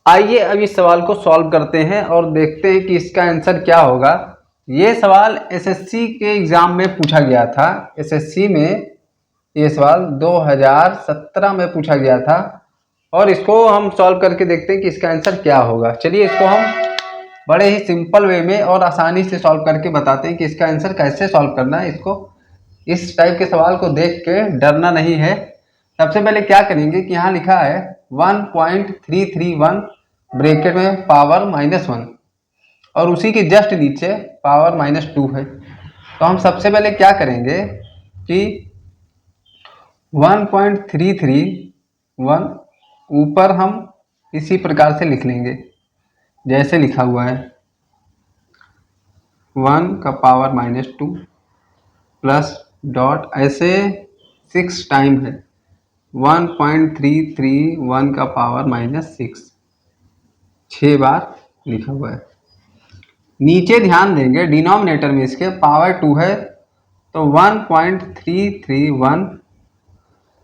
आइए अब इस सवाल को सॉल्व करते हैं और देखते हैं कि इसका आंसर क्या होगा। ये सवाल एसएससी के एग्जाम में पूछा गया था। एसएससी में ये सवाल 2017 में पूछा गया था और इसको हम सॉल्व करके देखते हैं कि इसका आंसर क्या होगा। चलिए इसको हम बड़े ही सिंपल वे में और आसानी से सॉल्व करके बताते हैं कि इसका आंसर कैसे सॉल्व करना है। इसको इस टाइप के सवाल को देख के डरना नहीं है। सबसे पहले क्या करेंगे कि यहाँ लिखा है 1.331 ब्रैकेट में पावर -1 और उसी के जस्ट नीचे पावर -2 है। तो हम सबसे पहले क्या करेंगे कि 1.331 ऊपर हम इसी प्रकार से लिख लेंगे जैसे लिखा हुआ है 1 का पावर -2 प्लस डॉट ऐसे 6 टाइम है 1.331 का पावर -6 6 बार लिखा हुआ है। नीचे ध्यान देंगे डिनोमिनेटर में इसके पावर 2 है तो 1.331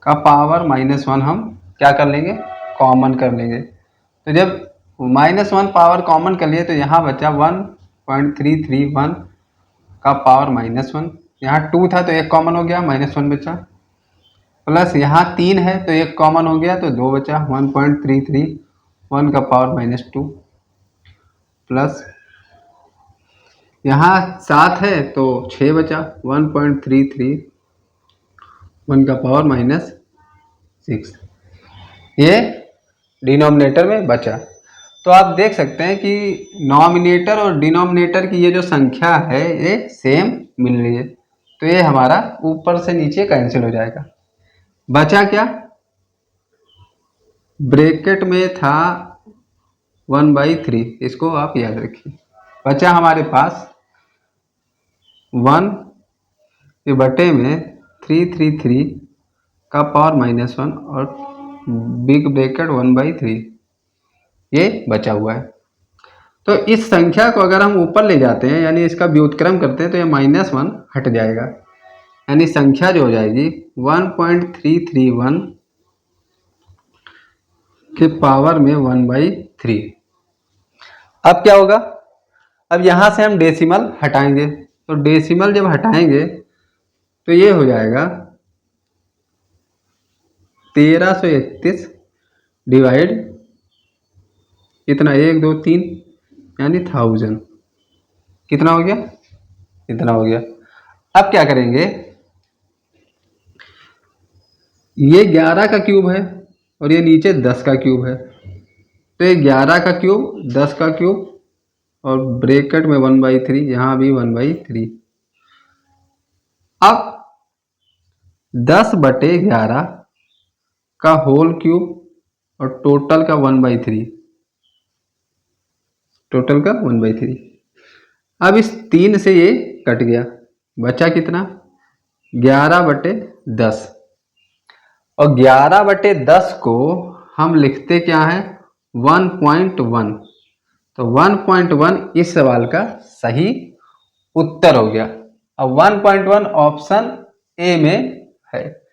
का पावर -1 हम क्या कर लेंगे कॉमन कर लेंगे। तो जब -1 पावर कॉमन कर लिए तो यहाँ बचा 1.331 का पावर -1। यहाँ 2 था तो 1 कॉमन हो गया -1 बचा, प्लस यहाँ 3 है तो 1 कॉमन हो गया तो 2 बचा 1.331 का पावर -2 प्लस यहाँ 7 है तो 6 बचा 1.331 का पावर -6 ये डिनोमिनेटर में बचा। तो आप देख सकते हैं कि नॉमिनेटर और डिनोमिनेटर की ये जो संख्या है ये सेम मिल रही है तो ये हमारा ऊपर से नीचे कैंसिल हो जाएगा। बचा क्या ब्रैकेट में था 1/3 इसको आप याद रखिए। बचा हमारे पास 1 के बटे में 333 का पावर -1 और बिग ब्रैकेट 1/3 ये बचा हुआ है। तो इस संख्या को अगर हम ऊपर ले जाते हैं यानी इसका व्युत्क्रम करते हैं तो ये -1 हट जाएगा यानी संख्या जो हो जाएगी 1.331 के पावर में 1/3। अब क्या होगा, अब यहाँ से हम डेसिमल हटाएंगे तो डेसिमल जब हटाएंगे तो ये हो जाएगा 1331 डिवाइड कितना 1 2 3 यानी 1000 कितना हो गया इतना हो गया। अब क्या करेंगे ये 11 का क्यूब है और ये नीचे 10 का क्यूब है तो ये 11 का क्यूब 10 का क्यूब और ब्रैकेट में 1/3 यहाँ भी 1/3। अब 10/11 का होल क्यूब और टोटल का 1/3 टोटल का 1/3। अब इस 3 से ये कट गया बचा कितना 11/10 और 11/10 को हम लिखते क्या है 1.1 तो 1.1 इस सवाल का सही उत्तर हो गया। अब 1.1 ऑप्शन ए में है।